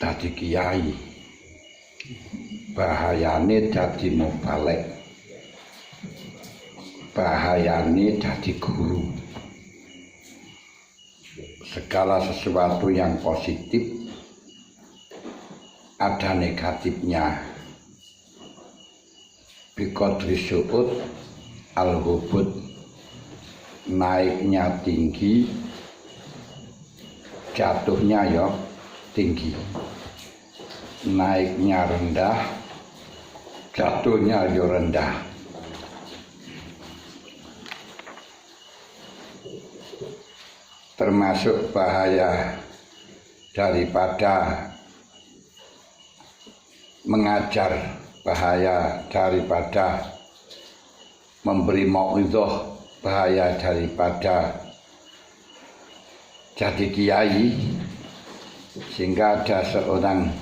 dadi kiai, bahayane dadi mubalek, bahayane dadi guru. Segala sesuatu yang positif ada negatifnya. Biqadri su'ud al-hubud, naiknya tinggi, jatuhnya ya tinggi. Naiknya rendah, jatuhnya ya rendah. Termasuk bahaya daripada mengajar, bahaya daripada memberi mau'izah, bahaya daripada jadi kiai. Sehingga ada seorang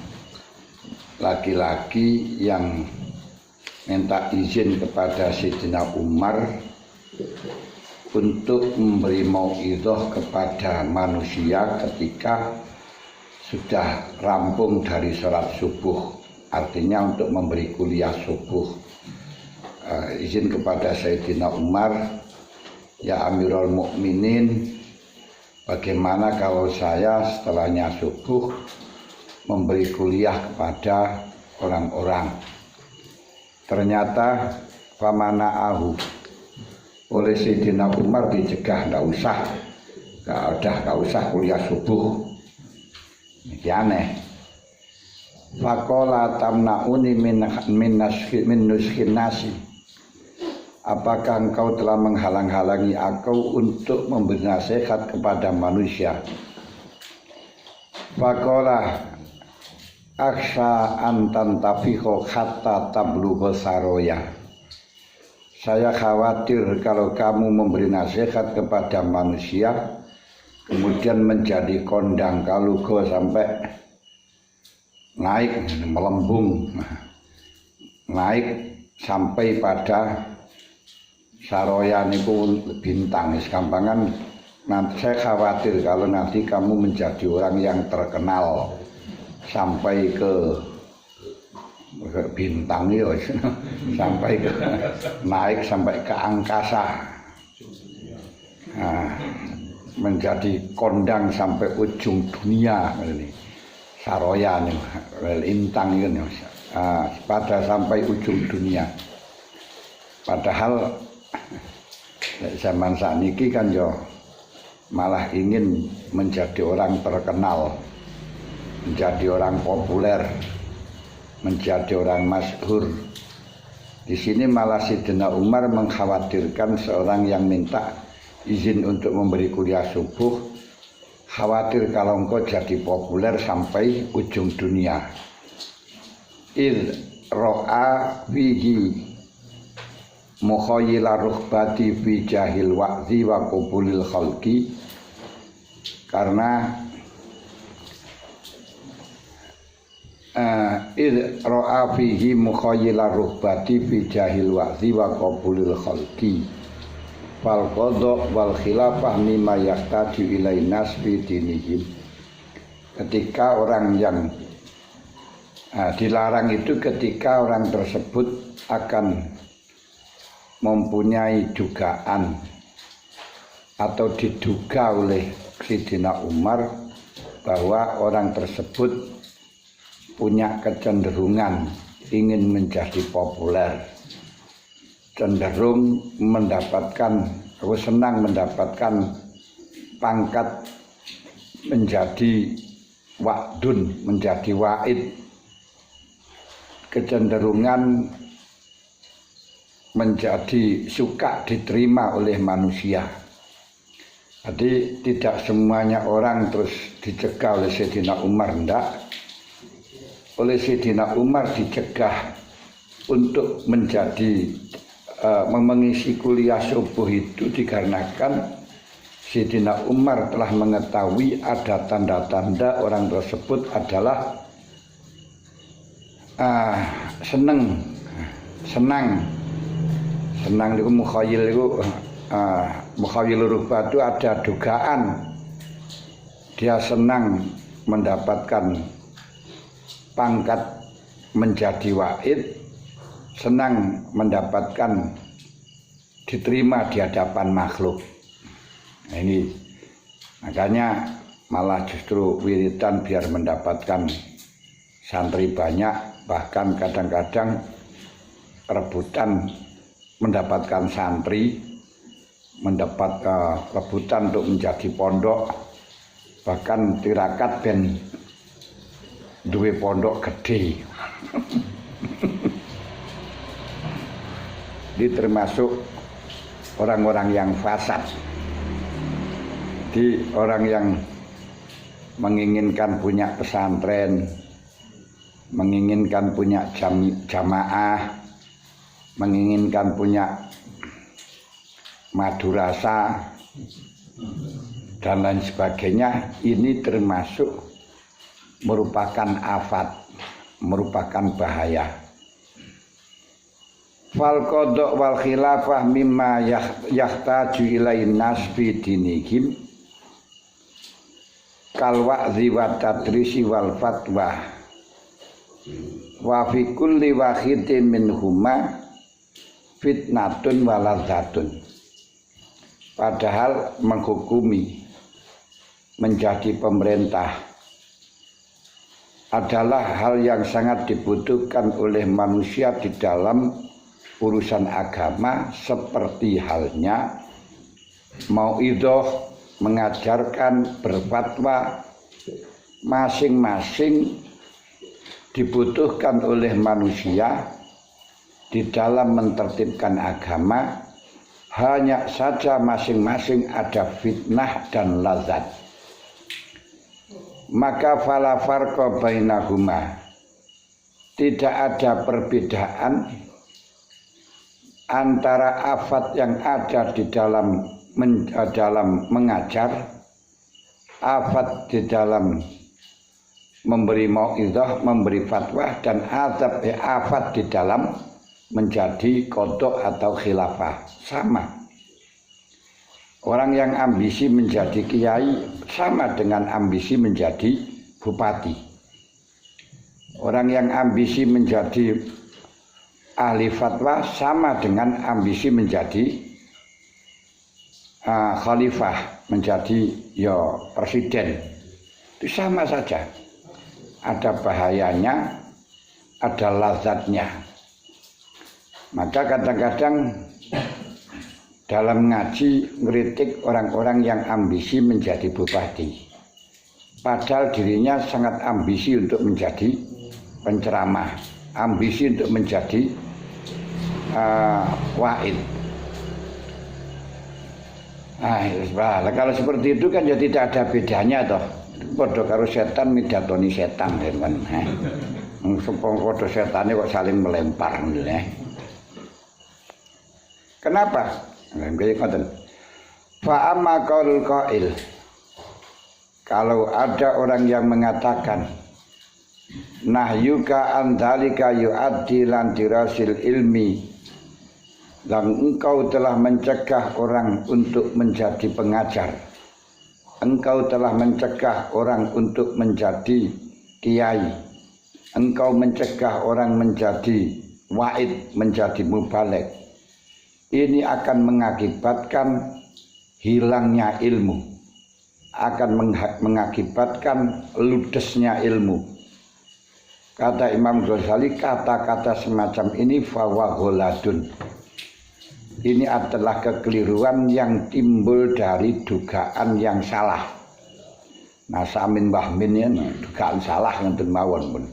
laki-laki yang minta izin kepada Sayyidina Umar untuk memberi mau'izah kepada manusia ketika sudah rampung dari sholat subuh, artinya untuk memberi kuliah subuh. Izin kepada Sayyidina Umar, ya Amirul Mukminin, bagaimana kalau saya setelahnya subuh memberi kuliah kepada orang-orang. Ternyata famana'ahu, oleh Sayyidina Umar dicegah, nggak usah kuliah subuh. Ini aneh. Faqala tamna'uni min nuskhin nasi, apakah engkau telah menghalang-halangi aku untuk memberi nasihat kepada manusia? Faqala aksha antan tafiho hatta tablugha saroya, saya khawatir kalau kamu memberi nasihat kepada manusia kemudian menjadi kondang kalugo sampai naik, melembung, naik sampai pada saroya niku bintang. Sekampangan, nanti saya khawatir kalau nanti kamu menjadi orang yang terkenal sampai ke bintang ya, sampai ke naik sampai ke angkasa, menjadi kondang sampai ujung dunia. Ini saroya nih, intang ini, pada sampai ujung dunia. Padahal zaman sakniki kan yo malah ingin menjadi orang terkenal, menjadi orang populer, menjadi orang masyhur. Di sini malah Sayyidina Umar mengkhawatirkan seorang yang minta izin untuk memberi kuliah subuh, khawatir kalau engkau jadi populer sampai ujung dunia. Id ro'a fihi mukhayyila ruhbati fi jahil wa'zi wa qubulil khalqi, karena id ro'a fihi mukhayyila ruhbati fi jahil wa'zi wa qubulil khalqi fal qadha wal khilafah mimma yahtaju ilai nas fi dinihim. Ketika orang yang dilarang itu ketika orang tersebut akan mempunyai dugaan atau diduga oleh Sayyidina Umar bahwa orang tersebut punya kecenderungan ingin menjadi populer, cenderung mendapatkan, senang mendapatkan pangkat menjadi wa'dun, menjadi wa'id, kecenderungan menjadi suka diterima oleh manusia. Jadi tidak semuanya orang terus dicegah oleh Sayyidina Umar, enggak. Oleh Sayyidina Umar dicegah untuk menjadi mengisi kuliah subuh itu dikarenakan Sayyidina Umar telah mengetahui ada tanda-tanda orang tersebut adalah senang itu mukhayyil itu mukhayyil ruhbah itu ada dugaan dia senang mendapatkan pangkat menjadi wa'id, senang mendapatkan diterima di hadapan makhluk. Nah, ini makanya malah justru wiridan biar mendapatkan santri banyak, bahkan kadang-kadang rebutan mendapatkan santri, mendapat rebutan untuk menjadi pondok, bahkan tirakat ben duwe pondok gede. Ini termasuk orang-orang yang fasad. Di orang yang menginginkan punya pesantren, menginginkan punya jamaah, menginginkan punya madrasah dan lain sebagainya, ini termasuk merupakan afat, merupakan bahaya. Fal qada wal khilafah mimma yahtaju ilain nas fi dinihim kal wa'zi wa tadrisi wal fatwa wa fi kulli wahidin minhuma fitnatun waladzatun. Padahal menghukumi, menjadi pemerintah adalah hal yang sangat dibutuhkan oleh manusia di dalam urusan agama, seperti halnya mauidhah, mengajarkan, berfatwa, masing-masing dibutuhkan oleh manusia di dalam mentertibkan agama. Hanya saja masing-masing ada fitnah dan lazat. Maka fala farqa bainahuma, tidak ada perbedaan antara afat yang ada di dalam mengajar, afat di dalam memberi mau'izah, memberi fatwa, dan afat di dalam menjadi qada atau khilafah. Sama. Orang yang ambisi menjadi kiai sama dengan ambisi menjadi bupati. Orang yang ambisi menjadi ahli fatwa sama dengan ambisi menjadi khalifah, menjadi presiden. Itu sama saja. Ada bahayanya, ada lazatnya. Maka kadang-kadang dalam ngaji ngeritik orang-orang yang ambisi menjadi bupati, padahal dirinya sangat ambisi untuk menjadi penceramah, ambisi untuk menjadi wa'id. Kalau seperti itu kan ya tidak ada bedanya toh. Padha karo setan midatoni setan kan. Padha setane kok saling melempar Kenapa? Fa amma qaulul qail, kalau ada orang yang mengatakan nahyuka an dzalika yu'addi lan dirasil ilmi, dan engkau telah mencegah orang untuk menjadi pengajar, engkau telah mencegah orang untuk menjadi kiai, engkau mencegah orang menjadi wa'id, menjadi mubaligh. Ini akan mengakibatkan hilangnya ilmu, akan mengakibatkan ludesnya ilmu. Kata Imam Ghazali, kata-kata semacam ini fawagholadun. Ini adalah kekeliruan yang timbul dari dugaan yang salah. Nah, samin wahmin ya, dugaan salah ngenten mawon pun.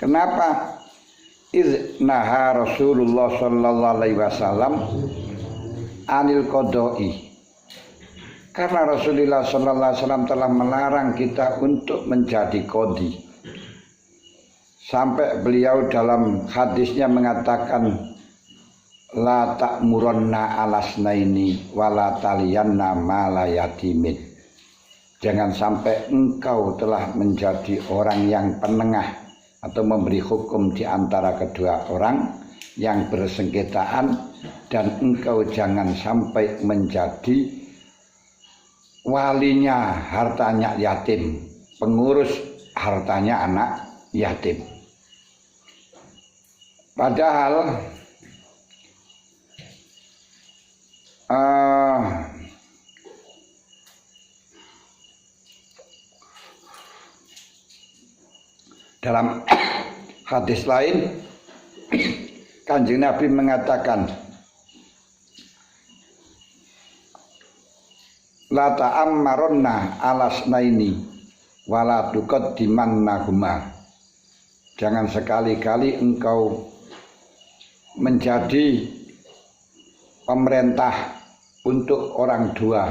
Kenapa? Naha Rasulullah sallallahu alaihi wasallam anil qada'i. Karena Rasulullah sallallahu alaihi wasallam telah melarang kita untuk menjadi qadhi. Sampai beliau dalam hadisnya mengatakan la ta'muranna alasnaini wala taliyanna mala yatimin. Jangan sampai engkau telah menjadi orang yang penengah atau memberi hukum di antara kedua orang yang bersengketaan, dan engkau jangan sampai menjadi walinya hartanya yatim, pengurus hartanya anak yatim. Padahal dalam hadis lain Kanjeng Nabi mengatakan, la ta'ammaronna alasnaini wala tuqaddimannahuma. Jangan sekali-kali engkau menjadi pemerintah untuk orang dua,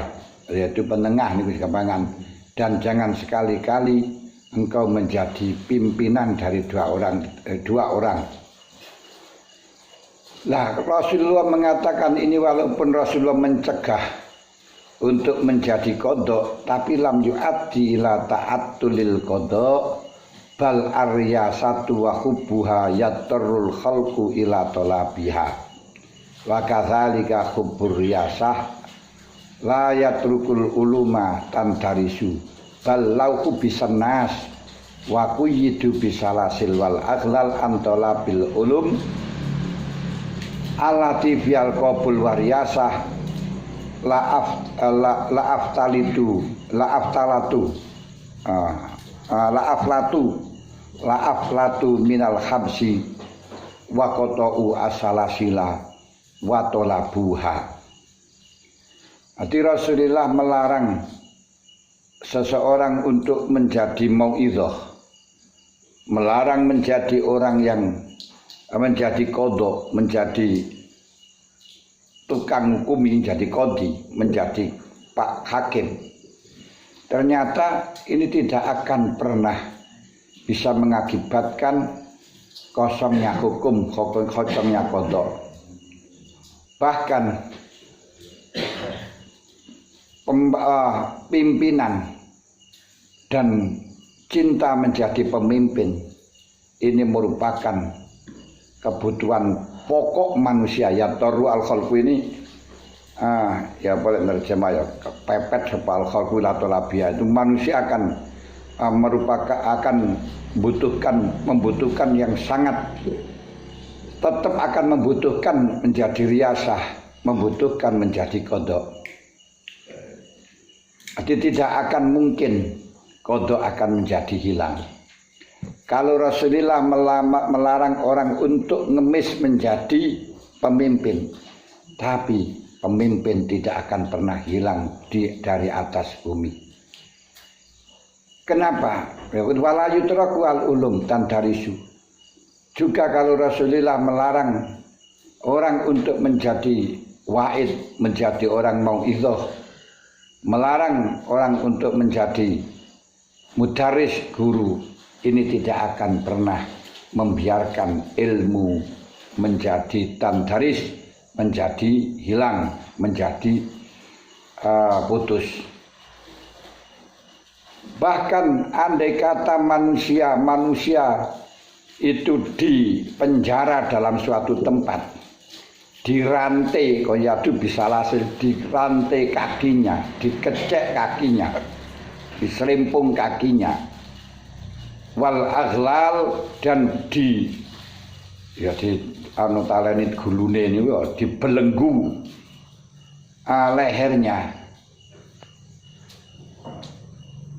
yaitu penengah nih gampangan, dan jangan sekali-kali engkau menjadi pimpinan dari dua orang. Nah, Rasulullah mengatakan ini walaupun Rasulullah mencegah untuk menjadi qadha, tapi lam yu'addi ila ta'attulil qadha bal aryasatu wa hubbuha yattarul khalqu ila talabiha wa kadzalika hubbur riyasah la yatrukul uluma tandarisu bal lauhu bisannas wa quyyidu bisalasil wal aghlal antala bil ulum allati fiyal qabul wariyasah la aflatu minal habsi wa qata'u asalasila wa talabuha. Jadi Rasulullah melarang seseorang untuk menjadi mau'izah, melarang menjadi orang yang menjadi qadha, menjadi tukang hukum, menjadi qadhi, menjadi pak hakim. Ternyata ini tidak akan pernah bisa mengakibatkan kosongnya hukum, kosongnya qadha. Bahkan pimpinan dan cinta menjadi pemimpin ini merupakan kebutuhan pokok manusia. Ya toru al khalqu ini ya boleh terjemah ya, kepepet sepal khalqu la talabia, itu manusia akan membutuhkan yang sangat, tetap akan membutuhkan menjadi riyasah, membutuhkan menjadi qadha. Jadi tidak akan mungkin qadha akan menjadi hilang. Kalau Rasulullah melarang orang untuk ngemis menjadi pemimpin, tapi pemimpin tidak akan pernah hilang dari atas bumi. Kenapa? Wala yutraku al ulum tandarisu. Juga kalau Rasulullah melarang orang untuk menjadi wa'id, menjadi orang mau'izah, melarang orang untuk menjadi mudaris, guru, ini tidak akan pernah membiarkan ilmu menjadi tandaris, menjadi hilang, menjadi putus. Bahkan andai kata manusia itu dipenjara dalam suatu tempat, dirantai, koyadu bisa hasil, dirantai kakinya, dikecek kakinya, diselimpung kakinya, wal aghlal, dan di taleni gulune ini dibelenggu lehernya,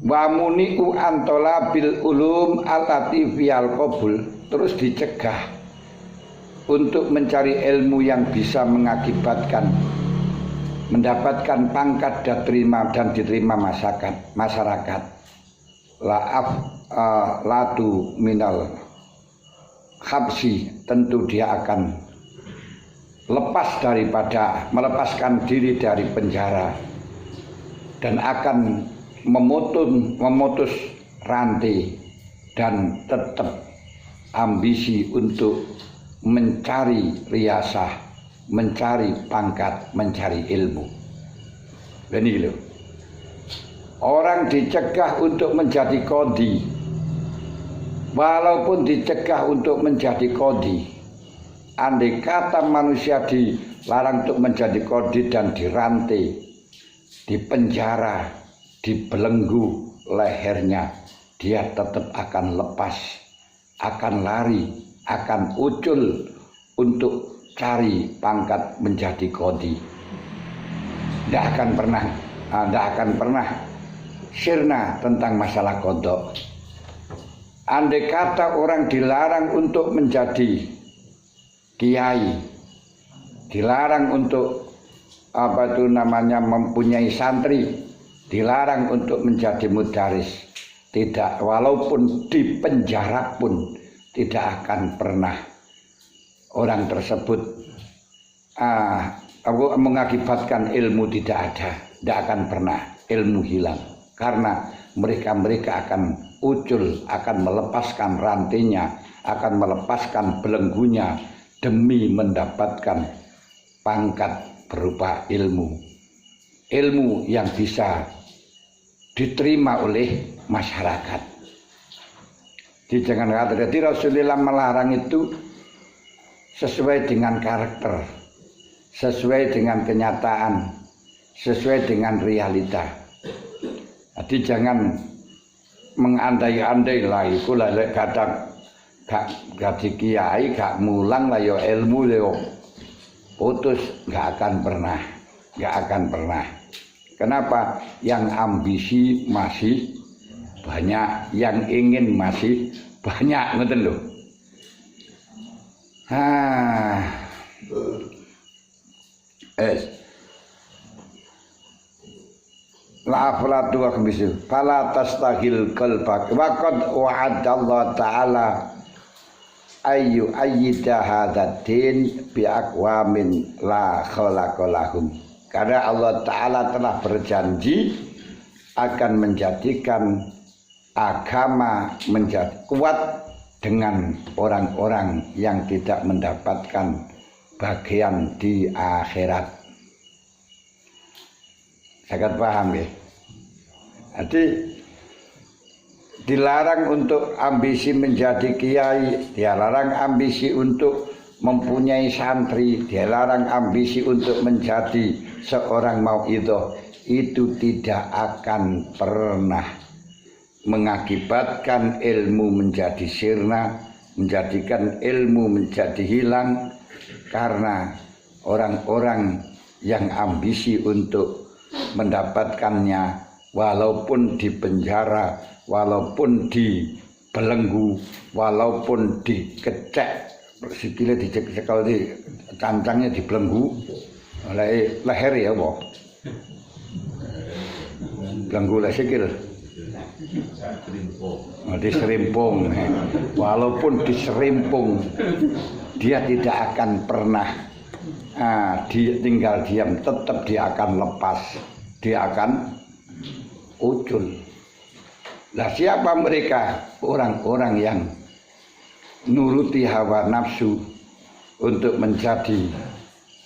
wa muni'u antola bil ulum allati fiyal qabul, terus dicegah untuk mencari ilmu yang bisa mengakibatkan mendapatkan pangkat dan diterima masyarakat. Latu minal habsi, tentu dia akan melepaskan diri dari penjara dan akan memutus rantai dan tetap ambisi untuk mencari riyasah, mencari pangkat, mencari ilmu. Ini loh. Orang dicegah untuk menjadi qadhi, walaupun dicegah untuk menjadi qadhi, andai kata manusia larang untuk menjadi qadhi dan dirantai, dipenjara, dibelenggu lehernya, dia tetap akan lepas, akan lari, akan ucul untuk cari pangkat menjadi qadhi. Tidak akan pernah sirna tentang masalah qada. Andai kata orang dilarang untuk menjadi kiai, dilarang untuk mempunyai santri, dilarang untuk menjadi mudaris, tidak, walaupun di penjara pun tidak akan pernah orang tersebut mengakibatkan ilmu tidak ada, tidak akan pernah ilmu hilang, karena mereka akan ucul, akan melepaskan rantainya, akan melepaskan belenggunya demi mendapatkan pangkat berupa ilmu yang bisa diterima oleh masyarakat. Jadi Rasulullah melarang itu sesuai dengan karakter, sesuai dengan kenyataan, sesuai dengan realita. Jadi jangan mengandai-andai lah, iku lah kadang gak kiai, gak mulang lah yo ilmu yo putus, gak akan pernah. Kenapa? Yang ambisi masih banyak, yang ingin masih banyak, ngoten lho. La aflatu wa khamisu fala tastahil qalbak wa qad wa'adallahu ta'ala ayyu ayyida hadzal-din bi aqwamin la khalaqa lahum. Karena Allah Ta'ala telah berjanji akan menjadikan agama menjadi kuat dengan orang-orang yang tidak mendapatkan bagian di akhirat. Sangat paham ya. Jadi dilarang untuk ambisi menjadi kiai, dilarang ambisi untuk mempunyai santri, dilarang ambisi untuk menjadi seorang mauidhah. Itu tidak akan pernah mengakibatkan ilmu menjadi sirna, menjadikan ilmu menjadi hilang, karena orang-orang yang ambisi untuk mendapatkannya walaupun di penjara, walaupun dibelenggu, walaupun dikecek, sikile dicekal di cancangnya dibelenggu oleh leher ya boh, belenggu oleh sikil, diserimpung, walaupun diserimpung dia tidak akan pernah dia tinggal diam, tetap dia akan lepas, dia akan ucul. Nah, siapa mereka? Orang-orang yang nuruti hawa nafsu untuk menjadi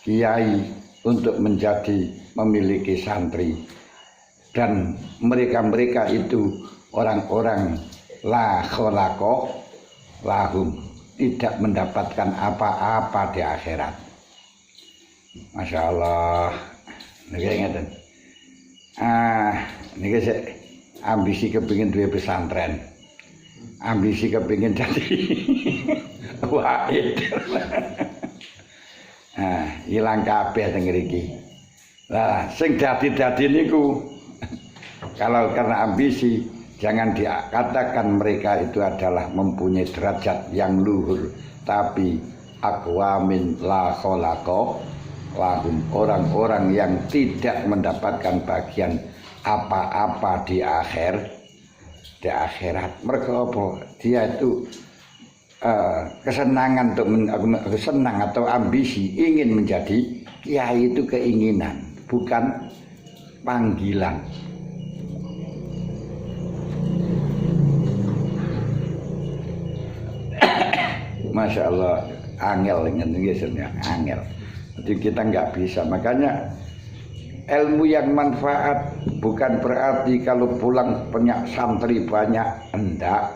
kiai, untuk menjadi memiliki santri, dan mereka itu orang-orang la khalaqa lahum, tidak mendapatkan apa-apa di akhirat. Masya Allah, niki ngeten. Niki sik ambisi kepingin duwe pesantren, ambisi kepingin jadi waid. Hilang kabeh teng mriki. Lah, sing dadi niku kalau karena ambisi, jangan dikatakan mereka itu adalah mempunyai derajat yang luhur, tapi aqwamin la khalaqa lahum, orang-orang yang tidak mendapatkan bagian apa-apa di akhirat. Mereka apa? Dia itu kesenangan untuk senang atau ambisi ingin menjadi kiai, itu keinginan, bukan panggilan. Masya Allah, angel dengan angel. Jadi kita nggak bisa. Makanya ilmu yang manfaat bukan berarti kalau pulang punya santri banyak, enggak.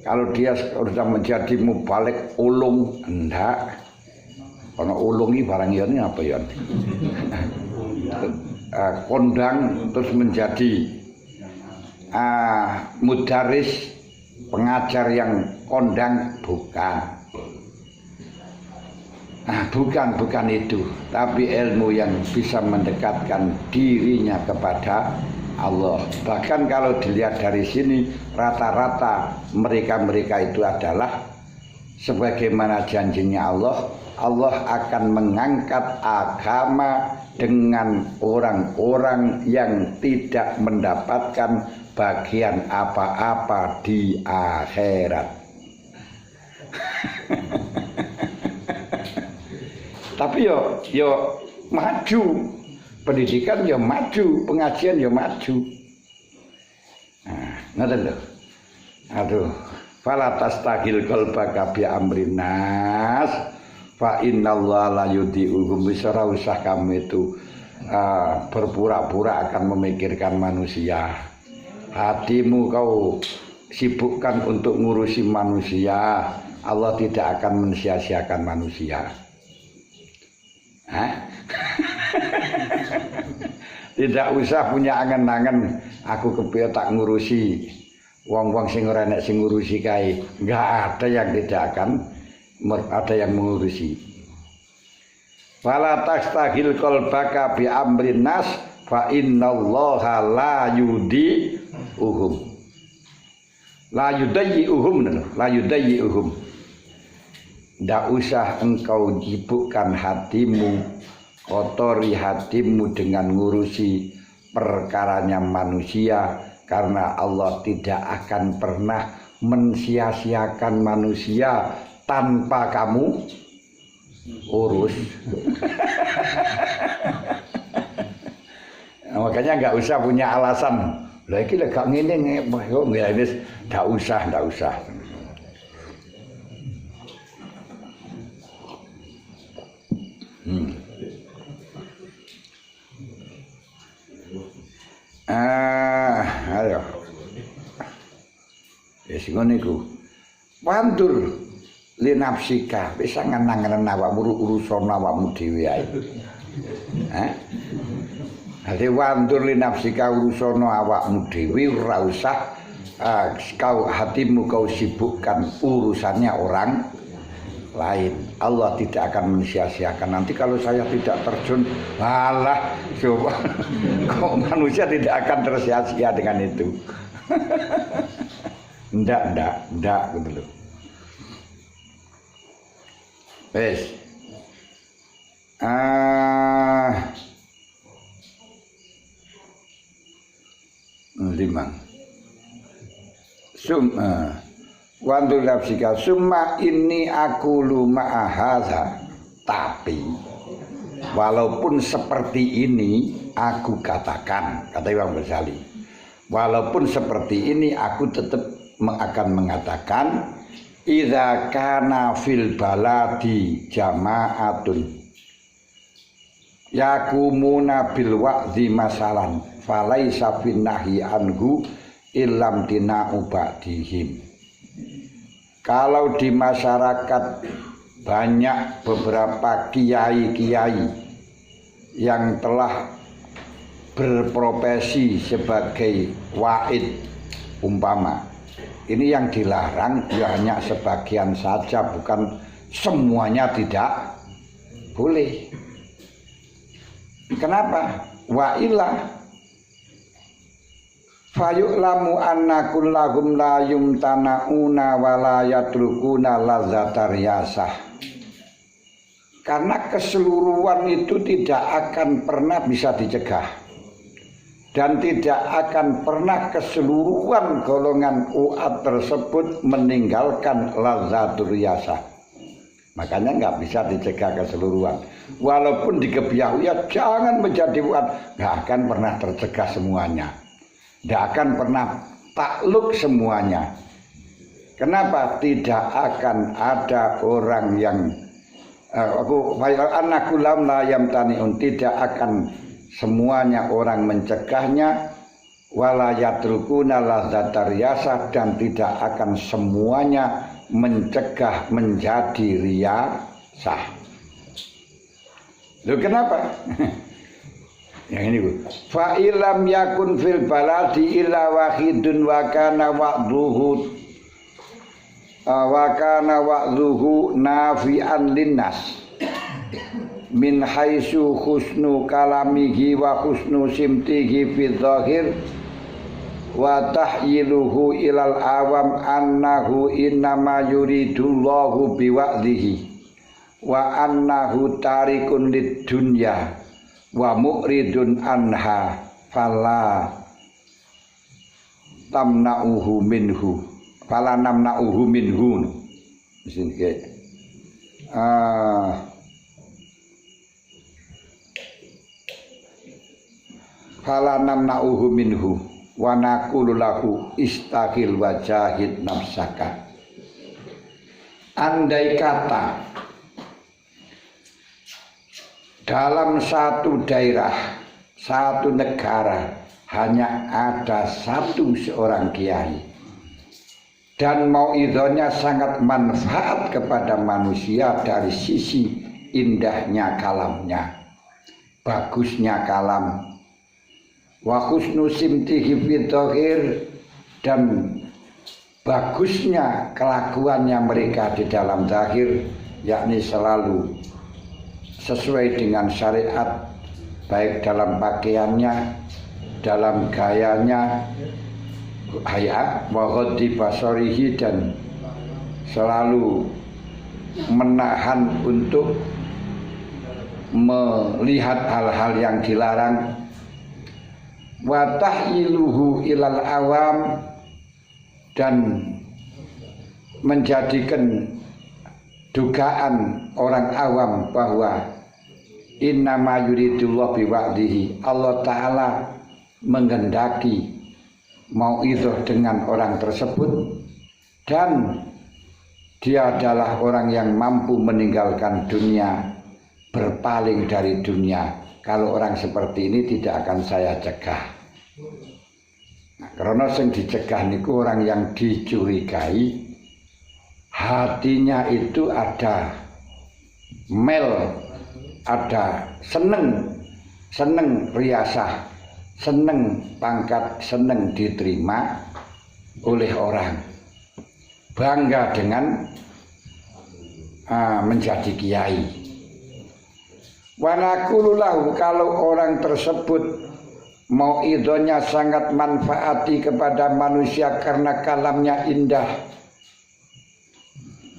Kalau dia sudah menjadi mubalik ulum, enggak. Ana ulungi barang ya apa ya? Kondang terus menjadi mudaris, pengajar yang kondang, bukan. Bukan itu, tapi ilmu yang bisa mendekatkan dirinya kepada Allah. Bahkan kalau dilihat dari sini, rata-rata mereka-mereka itu adalah sebagaimana janjinya Allah, Allah akan mengangkat agama dengan orang-orang yang tidak mendapatkan bagian apa-apa di akhirat. Tapi yo maju, pendidikan yo maju, pengajian yo maju. Ngoten lho. Aduh, fala tastagil qalbaka bi amrin nas fa innallaha la yudhi'u. Ora usah kamu itu berpura-pura akan memikirkan manusia. Hatimu kau sibukkan untuk ngurusi manusia, Allah tidak akan mensia-siakan manusia. Tidak usah punya angen-angen aku kepiye tak ngurusi wong-wong sing ora enek sing ngurusi kae. Enggak ada yang tidak akan ada yang mengurusi. Fala tastagil qalbaka bi amrin nas fa innallaha la yudhi'uhum. La yudhi'uhum. Tidak usah engkau sibukkan hatimu, kotori hatimu dengan ngurusi perkaranya manusia, karena Allah tidak akan pernah mensia-siakan manusia tanpa kamu urus. Makanya nggak usah punya alasan. Lah iki lek gak ngene nggak usah. Ayo. Wis ngono iku. Wandur li nafsika, wis ngenang-ngenang awakmu urusan awakmu dhewe ae. Dadi wandur li nafsika urusan awakmu dhewe, ora usah kau hatimu kau sibukkan urusannya orang lain. Allah tidak akan mensia-siakan. Nanti kalau saya tidak terjun, alah, coba kok manusia tidak akan tersia-sia dengan itu. Ndak gitu loh. Wes. Limang. Wandur nafsika summa inni aqulu ma'ahaza, tapi walaupun seperti ini aku katakan, kata Imam Ghazali, walaupun seperti ini aku tetap akan mengatakan idza kana fil baladi jama'atun yakumuna bil wa'dzi masalan falaisa fin nahyi anhu illam tina'u ba'dihim. Kalau di masyarakat banyak beberapa kiai-kiai yang telah berprofesi sebagai wa'id umpama, ini yang dilarang ya hanya sebagian saja, bukan semuanya tidak boleh. Kenapa? Wa'ilah fayu'lamu anna kullahum la yumtana'una wa la yatrukuna lazzatar yasah. Karena keseluruhan itu tidak akan pernah bisa dicegah, dan tidak akan pernah keseluruhan golongan uat tersebut meninggalkan lazzatur yasah. Makanya nggak bisa dicegah keseluruhan. Walaupun dikebiahu ya jangan menjadi uat, nggak akan pernah tercegah semuanya. Tidak akan pernah takluk semuanya. Kenapa? Tidak akan ada orang yang tidak akan semuanya orang mencegahnya, wala yatrukuna lazzatar yasah, dan tidak akan semuanya mencegah menjadi riyasah. Loh kenapa? Yang ini Bu. Fa ilam yakun fil baladi illa wahidun wa kana wa'dhuhu nafi'an linnas min haitsu husnu kalamihi wa husnu simtihi fi dzahir wa tahyiluhu ilal awam annahu innama yuridullahu biwa'dhihi wa annahu tarikun lid dunya wa mu'ridun anha fala tamna'uhu minhu fala namna'uhu minhu sini ke fala namna'uhu minhu wa naqulu lahu istaqil wajahid nafsaka. Andai kata dalam satu daerah, satu negara hanya ada satu seorang kiai dan mauidhahnya sangat manfaat kepada manusia dari sisi indahnya kalamnya, bagusnya kalam, wa husnu simtihi fidhahir, dan bagusnya kelakuannya mereka di dalam zahir, yakni selalu sesuai dengan syariat, baik dalam pakaiannya, dalam gayanya, hayat wa ghaddi basarihi, dan selalu menahan untuk melihat hal-hal yang dilarang, wa tahyiluhu ilal awam, dan menjadikan dugaan orang awam bahwa innama yuridullah biwa'dihi, Allah Ta'ala menghendaki mauidhah dengan orang tersebut dan dia adalah orang yang mampu meninggalkan dunia, berpaling dari dunia. Kalau orang seperti ini tidak akan saya cegah. Nah, karena yang dicegah niku orang yang dicurigai hatinya itu ada mel, ada seneng riasah, seneng pangkat, seneng diterima oleh orang, bangga dengan menjadi kiai. Wa naqulu lahu, kalau orang tersebut mauidhahnya sangat manfaati kepada manusia karena kalamnya indah,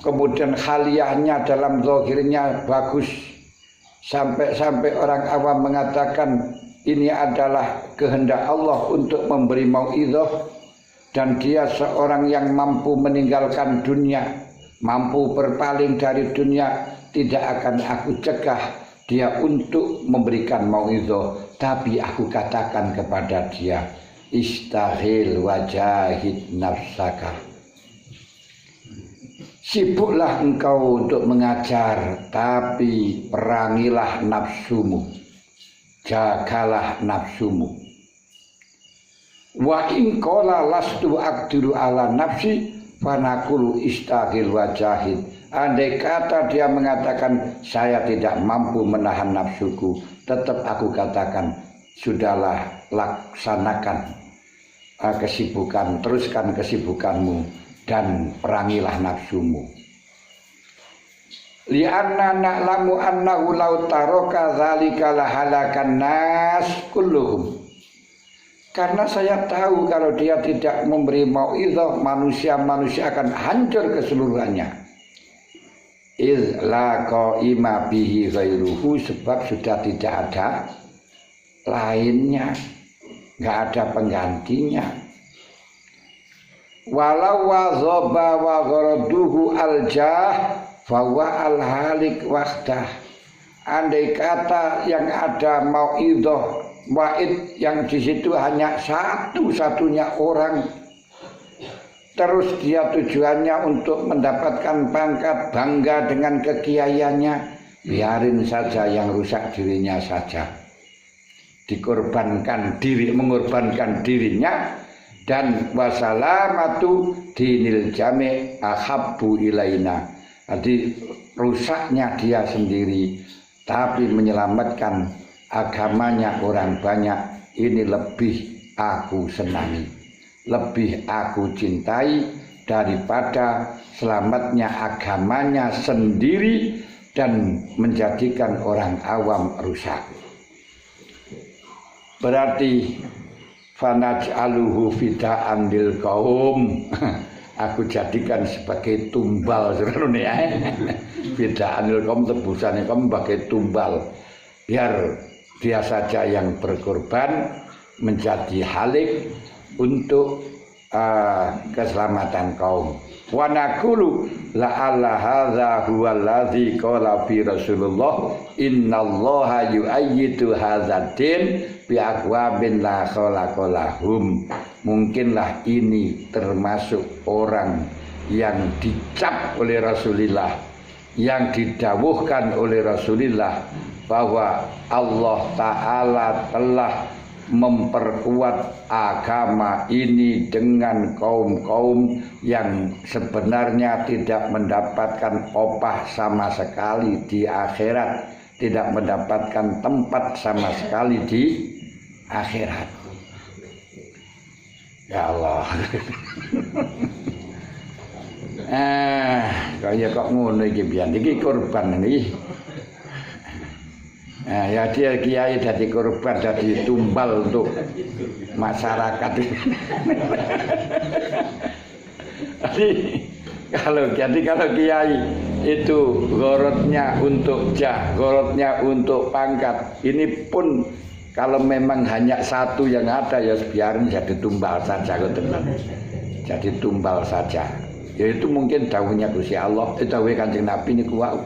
kemudian khaliyahnya dalam zahirnya bagus, sampai orang awam mengatakan ini adalah kehendak Allah untuk memberi mauidhah, dan dia seorang yang mampu meninggalkan dunia, mampu berpaling dari dunia, tidak akan aku cegah dia untuk memberikan mauidhah, tapi aku katakan kepada dia, istahil wajahid nafsaka, sibuklah engkau untuk mengajar, tapi perangilah nafsumu, jagalah nafsumu. Wa in qala lastu aqdiru ala nafsi fanaqulu istahil wajahid. Andai kata dia mengatakan saya tidak mampu menahan nafsuku, tetap aku katakan sudahlah, laksanakan kesibukan, teruskan kesibukanmu dan perangilah nafsumu. Li'anna na'lamu annahu law taraka dzalika lahalakan nas kulluhum. Karena saya tahu kalau dia tidak memberi mauidhah, manusia akan hancur keseluruhannya. Iz la qaima bihi ghairuhu, sebab sudah tidak ada lainnya, enggak ada penggantinya. Walau wazaba wa gharaduhu aljah fawa al-halik wahdah. Andai kata yang ada mauidhah, wa'id yang di situ hanya satu-satunya orang, terus dia tujuannya untuk mendapatkan pangkat, bangga dengan kekiaiannya, biarin saja, yang rusak dirinya saja. Dikorbankan diri, mengorbankan dirinya, dan wasalamatu dinil jami' ahabbu ilaina. Jadi rusaknya dia sendiri, tapi menyelamatkan agamanya orang banyak ini lebih aku senangi, lebih aku cintai daripada selamatnya agamanya sendiri dan menjadikan orang awam rusak. Berarti fanaj'aluhu fida'an lil qaum. Aku jadikan sebagai tumbal sebenarnya ya. Fida'an lil qaum tebusannya kamu sebagai tumbal biar dia saja yang berkorban menjadi halik untuk keselamatan kaum. Wa naqulu la'alla hadza huwa allazi qala fi Rasulullah innallaha yu'ayyidu hadzal din bi aqwamin la khalaqa lahum. Mungkinlah ini termasuk orang yang dicap oleh Rasulullah, yang didawuhkan oleh Rasulullah bahwa Allah Ta'ala telah memperkuat agama ini dengan kaum-kaum yang sebenarnya tidak mendapatkan opah sama sekali di akhirat, tidak mendapatkan tempat sama sekali di akhirat. Ya Allah. Kok ngono iki pian iki korban iki. Ya dia kiai jadi korban, jadi tumbal untuk masyarakat. Jadi kalau kiai itu gorotnya untuk jah, gorotnya untuk pangkat, ini pun kalau memang hanya satu yang ada ya biarin jadi tumbal saja, jadi tumbal saja. Yaitu mungkin dawuhnya Gusti Allah, dawuh Kanjeng Nabi niku wau.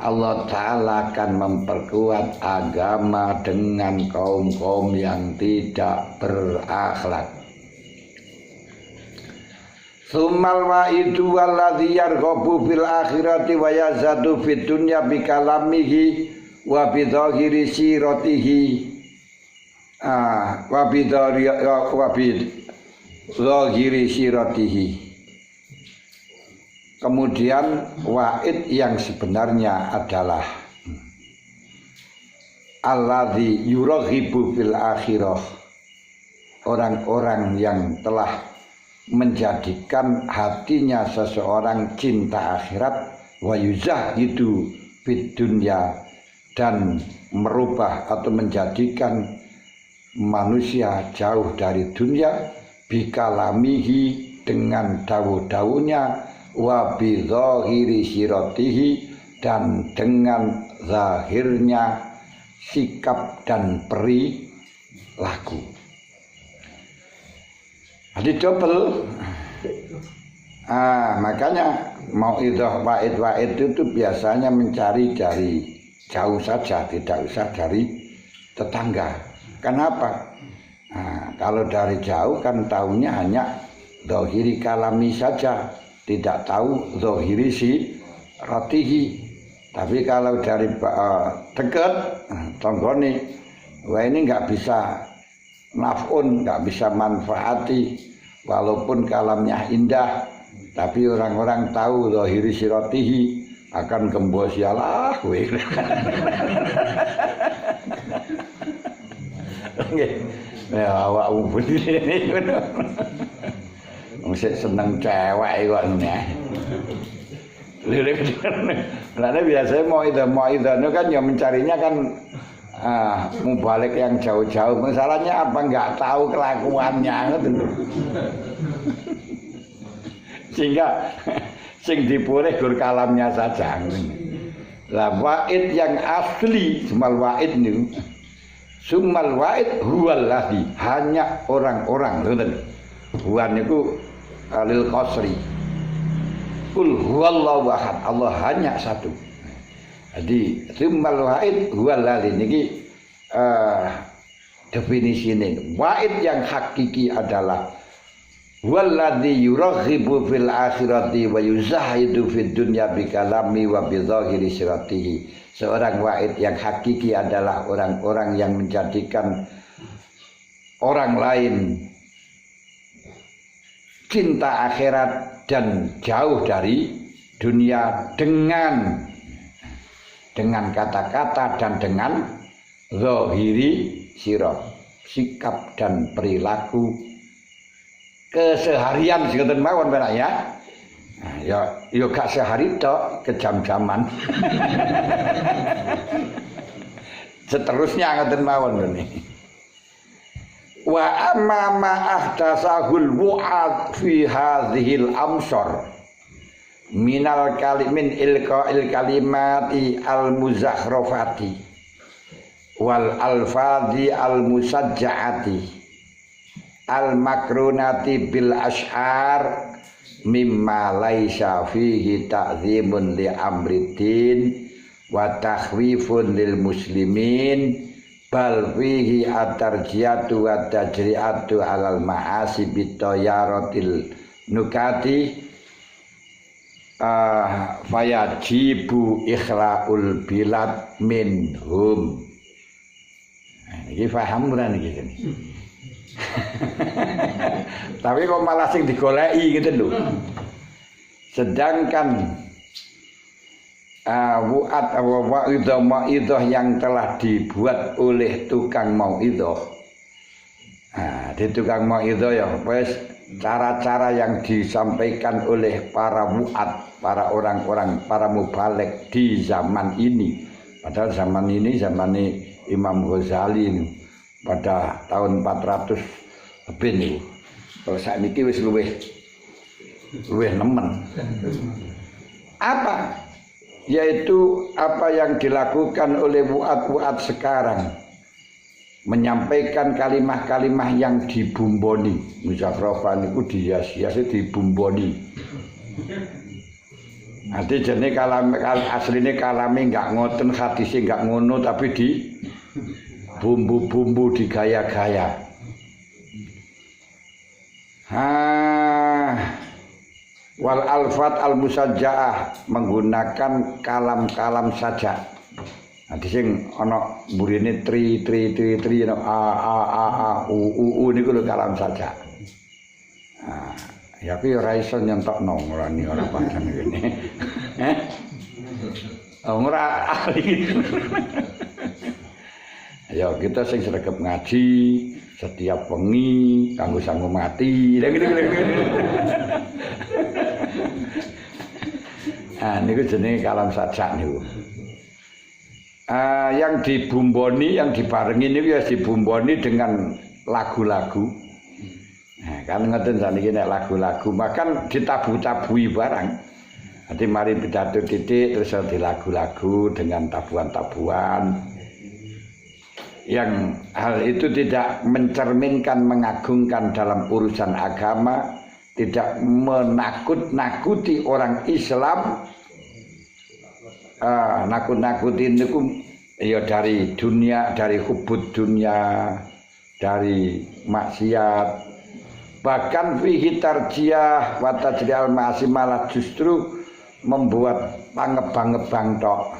Allah Ta'ala akan memperkuat agama dengan kaum-kaum yang tidak berakhlak. Sumal wa'idu walladhi yarghabu fil akhirati wa yazadu fid dunya bi kalamihi wa bi dhahiri siratihi wa bi dhahiri siratihi. Kemudian wa'id yang sebenarnya adalah alladzi yuraghibu fil akhirah, orang-orang yang telah menjadikan hatinya seseorang cinta akhirat, wa yuzahidu fid dunya, dan merubah atau menjadikan manusia jauh dari dunia bikalamihi, dengan dawuh-dawuhnya, wa bi dhahiri siratihi, dan dengan zahirnya sikap dan perilaku. Jadi double. Makanya mauidhah wa'id itu biasanya mencari dari jauh saja, tidak usah dari tetangga. Kenapa? Kalau dari jauh kan tahunya hanya dhahiri kalami saja, tidak tahu zahiri si ratihi. Tapi kalau dari dekat tonggone, wah ini nggak bisa naf'un, nggak bisa manfaati, walaupun kalamnya indah, tapi orang-orang tahu zahiri si ratihi akan gembosialah weh. Ya awakmu budi ini ngono. Mesti seneng cewek kok ngene. Lha biasanya mau itu kan ya mencarinya kan mubalik yang jauh-jauh. Masalahnya apa enggak tahu kelakuannya gitu. Sehingga sing dipurih gur kalamnya saja. Lah wa'id yang asli, sumal wa'id niku. Sumal wa'id huwallahi, hanya orang-orang ngoten. Huwa niku lil qasri. Qul huwallahu ahad, Allah hanya satu. Jadi sumal wa'id huwallahi niki definisine. Wa'id yang hakiki adalah walladzi yuraghibu fil akhirati wa yuzahidu fid dunya bi kalami wa bi dhahiri siratihi. Seorang wa'id yang hakiki adalah orang-orang yang menjadikan orang lain cinta akhirat dan jauh dari dunia dengan dengan kata-kata dan dengan zahiri sira, sikap dan perilaku keseharian ngoten mawon Pak ya. Nah, ya gak sehari tok, kejam-jaman. Seterusnya ngoten mawon ngene. Wa amma ma ahdasahul wu'ad fi hadhil amsar minal kalimin ilqa'il kalimati al muzakhrafati wal alfadhi al musajja'ati al makrunati bil ash'ar mimma laisa fihi ta'zimun li amriddin wa takhwifun lil muslimin bal fihi atarjiyatu wa tajri'atu alal ma'asi bitayaratil nukati fayajibu ikhla'ul bilad minhum. Ini paham bukan ini? Tapi kok malah sing digoleki gitu lho. Sedangkan wu'at mau'idhah yang telah dibuat oleh tukang mau'idhah. Di tukang mau'idhah ya wis cara-cara yang disampaikan oleh para wu'at, para orang-orang, para mubaligh di zaman ini. Padahal zaman ini zamane Imam Ghazali ini, pada tahun 400 lebih nih. Kalau saat ini wis luweh nemen. Apa? Yaitu apa yang dilakukan oleh wu'at sekarang, menyampaikan kalimah-kalimah yang dibumboni. Muzakhrafah niku dihias-hiasi dibumboni. Nanti jenis aslinya kalame enggak ngoten, hadisnya enggak ngono, tapi di bumbu-bumbu digaya-gaya. Wal alfat al musajjaah, menggunakan kalam-kalam saja. Nanti sing ana mburine tri no a u niku lho kalam saja. Ya ki ora iso nyontokno ngurani ora padang ngene. Ora ahli. Ya kita sing sregep ngaji setiap wengi kanggo sanggo mati. Lah ngene. Niku jenenge kalam sajak niku. Yang dibumboni, yang dibarengi niku ya dibumboni dengan lagu-lagu. Kan ngoten saniki nek lagu-lagu, bahkan ditabu-tabui barang. Nanti mari pidato titik terus di lagu-lagu dengan tabuan-tabuan. Yang hal itu tidak mencerminkan, mengagungkan dalam urusan agama, tidak menakut-nakuti orang Islam. Nakut-nakuti niku ya dari dunia, dari hubud dunia, dari maksiat. Bahkan fihi tarjiyah wa tajri'al ma'asi, malah justru membuat pangebang-ngebang tok.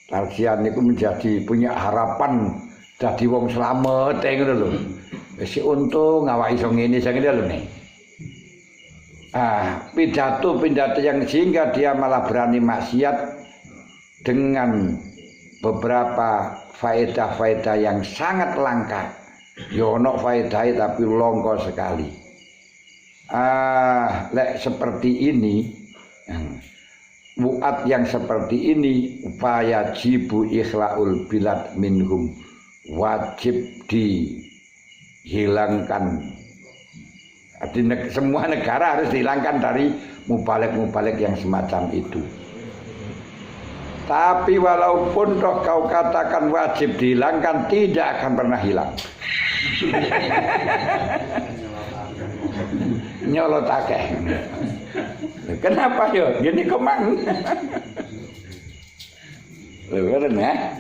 Tarjiyah niku menjadi punya harapan dadi wong slamet ngono lho. Wis untung awake iso ngene sing ngene lho nek. Pidato yang sehingga dia malah berani maksiat dengan beberapa faedah-faedah yang sangat langka. Ya ono faedahe tapi langka sekali. Lek seperti ini, wu'at yang seperti ini, upaya jibu ikhla'ul bilad minhum, wajib dihilangkan. Semua negara harus dihilangkan dari mubaligh-mubaligh yang semacam itu. Tapi walaupun toh kau katakan wajib dihilangkan, tidak akan pernah hilang. Nyolot akeh. Kenapa yo? Gini kemang. Lho ya.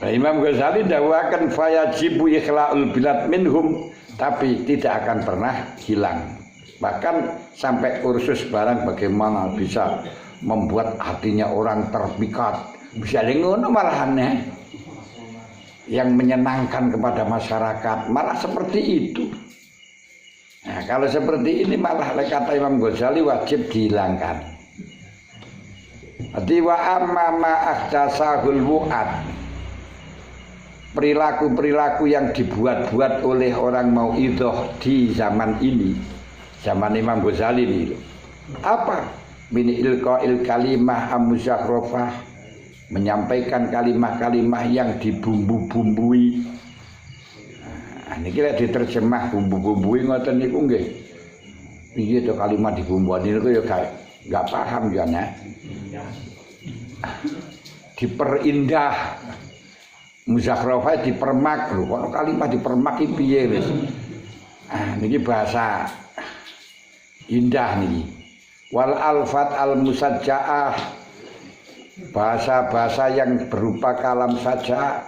Imam Ghazali dakwakan fayajibu ikhla'ul bilad minhum, tapi tidak akan pernah hilang. Bahkan sampai kursus barang bagaimana bisa membuat hatinya orang terpikat, bisa ngono malahan yang menyenangkan kepada masyarakat, malah seperti itu. Nah, kalau seperti ini malah kata Imam Ghazali wajib dihilangkan. Ati wa amma ma ahdasahul wu'ad, perilaku-perilaku yang dibuat-buat oleh orang mauidhah di zaman ini, zaman Imam Ghazali ini. Apa? Min ilqa'il kalimah amuzakhrafah, menyampaikan kalimah-kalimah yang dibumbu-bumbui. Nah, niki lek diterjemah bumbu-bumbui ngoten niku nggih. Piye to kalimat dibumbuan niku ya enggak paham ya nah. Diperindah. Muzakhrafah dipermak lho, kok kalimat dipermak iki piye wis. Ah niki bahasa indah niki. Wal alfat al musajjaah, bahasa-bahasa yang berupa kalam saja.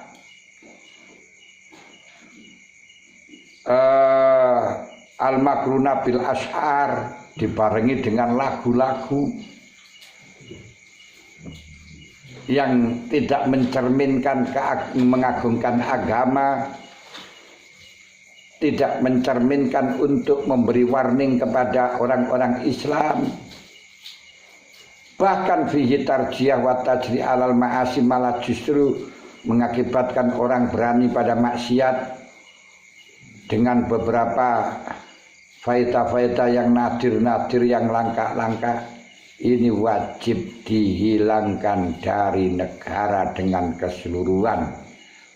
Al makruna bil ash'ar, dibarengi dengan lagu-lagu yang tidak mencerminkan mengagungkan agama, tidak mencerminkan untuk memberi warning kepada orang-orang Islam. Bahkan fihi tarjiyah wa tajri alal ma'asi, malah justru mengakibatkan orang berani pada maksiat dengan beberapa faedah-faedah yang nadir-nadir, yang langka-langka. Ini wajib dihilangkan dari negara dengan keseluruhan.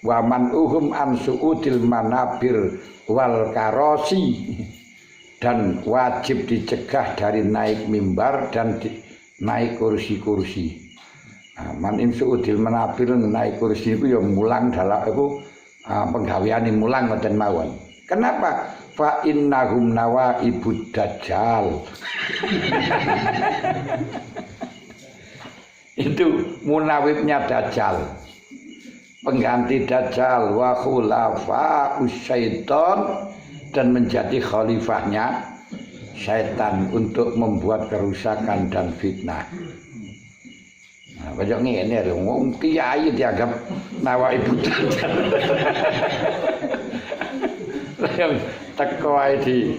Wa man'uhum an su'udil manabir wal karosi, dan wajib dicegah dari naik mimbar dan naik kursi-kursi. Man su'udil manabir, naik kursi itu ya mulang dalam itu penggaweane mulang ngoten mawon. Kenapa? Fa innahum nawaibud dajjal. Itu munawibnya dajjal, pengganti dajjal, wa khulafa syaiton, dan menjadi khalifahnya syaitan untuk membuat kerusakan dan fitnah. Nah, kaya ngene lho, wong kiai dianggap nawaibud dajjal. Teko ae di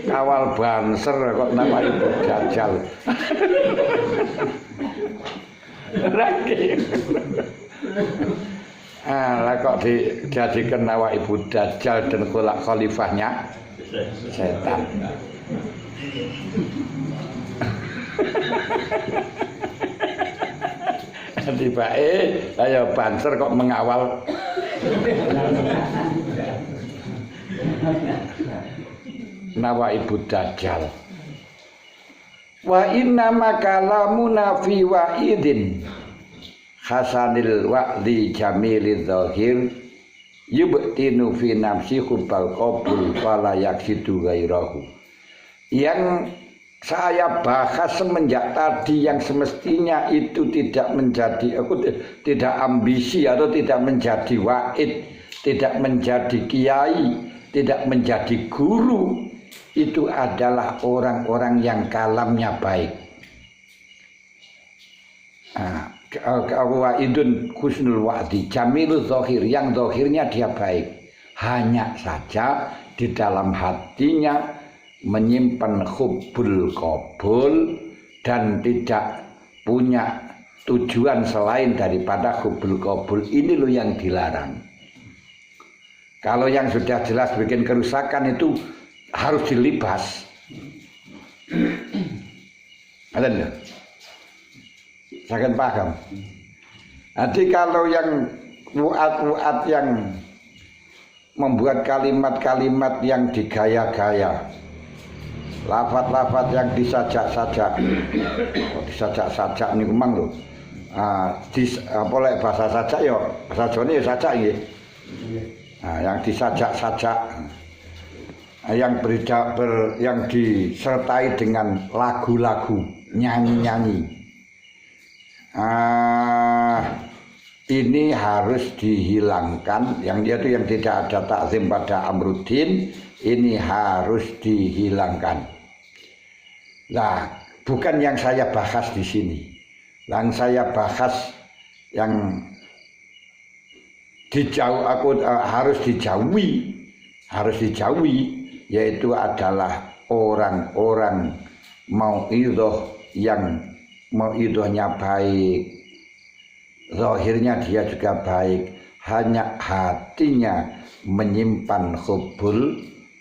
kawal banser kok nawaibud dajjal. Lah kok dijadikan nawaibud dajjal dan khalifahnya setan. Tiba-tiba ayo banser kok mengawal nawaibud dajjal. Wa inna makalamuna fi wa'idin hasanil wa'di jamilid zahir yubtinu fi nafsi hubbal qabul fala yaksidu ghairahu. Yang saya bahas semenjak tadi, yang semestinya itu tidak menjadi, tidak ambisi atau tidak menjadi wa'id, tidak menjadi kiai, tidak menjadi guru, itu adalah orang-orang yang kalamnya baik. Wa'idun husnul wa'di jamilul zahir, yang zahirnya dia baik, hanya saja di dalam hatinya menyimpan hubbul qabul dan tidak punya tujuan selain daripada hubbul qabul. Ini loh yang dilarang. Kalau yang sudah jelas bikin kerusakan itu harus dilibas. Ada enggak? Saya paham. Jadi kalau yang wuat-wuat yang membuat kalimat-kalimat yang digaya-gaya, lafaz-lafaz yang disajak-sajak, disajak-sajak ini memang loh. Boleh bahasa sajak ya, bahasa Jawa ya sajak nggih. Yang disajak-sajak, yang disertai dengan lagu-lagu, nyanyi-nyanyi. Ini harus dihilangkan. Yang dia itu yang tidak ada takzim pada Amruddin, ini harus dihilangkan. Nah, bukan yang saya bahas di sini. Yang saya bahas yang harus dijauhi, yaitu adalah orang-orang mauidhah yang mauidhahnya baik, zahirnya dia juga baik, hanya hatinya menyimpan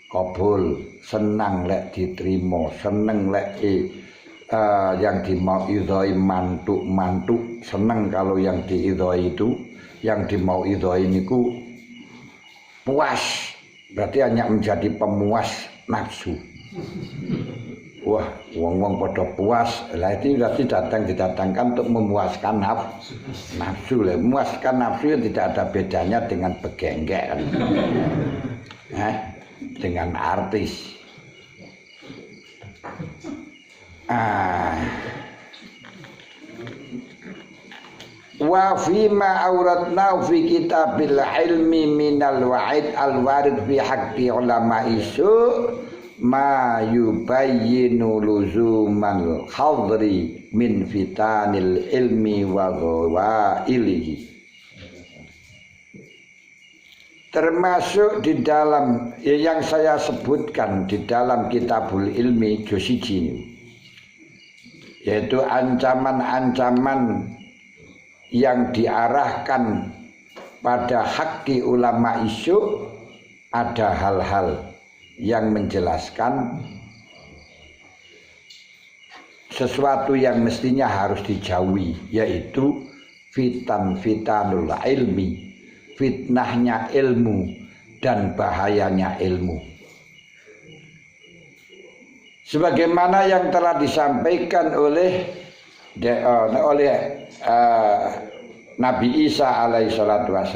qabul, senang lek diterima, seneng lek yang dimauidhahi mantuk, seneng kalau yang diidhahi itu, yang dimauidhahi niku puas, berarti hanya menjadi pemuas nafsu. Wah, wong-wong pada puas, lah itu berarti didatangkan untuk memuaskan nafsu. Memuaskan nafsu tidak ada bedanya dengan begenggek, dengan artis. Wa fima auratna fi kitabil ilmi minal wa'id al-warid fi haqqi ulama isu ma yubayyinu luzumal khadri min fitanil ilmi wa ghawailihi. Termasuk di dalam yang saya sebutkan di dalam kitabul ilmi juz 1, yaitu ancaman-ancaman yang diarahkan pada haqqi ulama isu, ada hal-hal yang menjelaskan sesuatu yang mestinya harus dijauhi, yaitu fitanul ilmi, fitnahnya ilmu dan bahayanya ilmu. Sebagaimana yang telah disampaikan oleh Nabi Isa alaihi salatu wassalam.